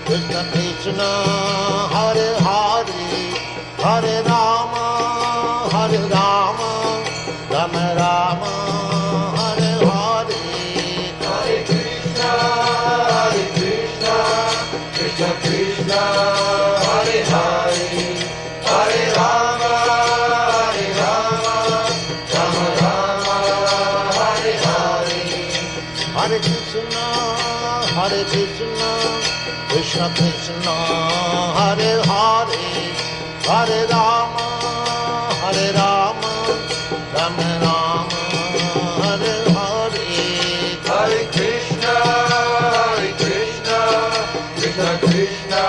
Krishna Krishna, Hare Hare, Hare Rama, Rama Rama, Hare Hare. Hare Krishna, Krishna Krishna, Hare Hare, Hare Rama, Rama Rama, Hare Hare. Hare Krishna, Krishna Krishna, Hare Hare, Hare Rama, Rama Rama, Hare Hare. Hare Krishna, Krishna Krishna,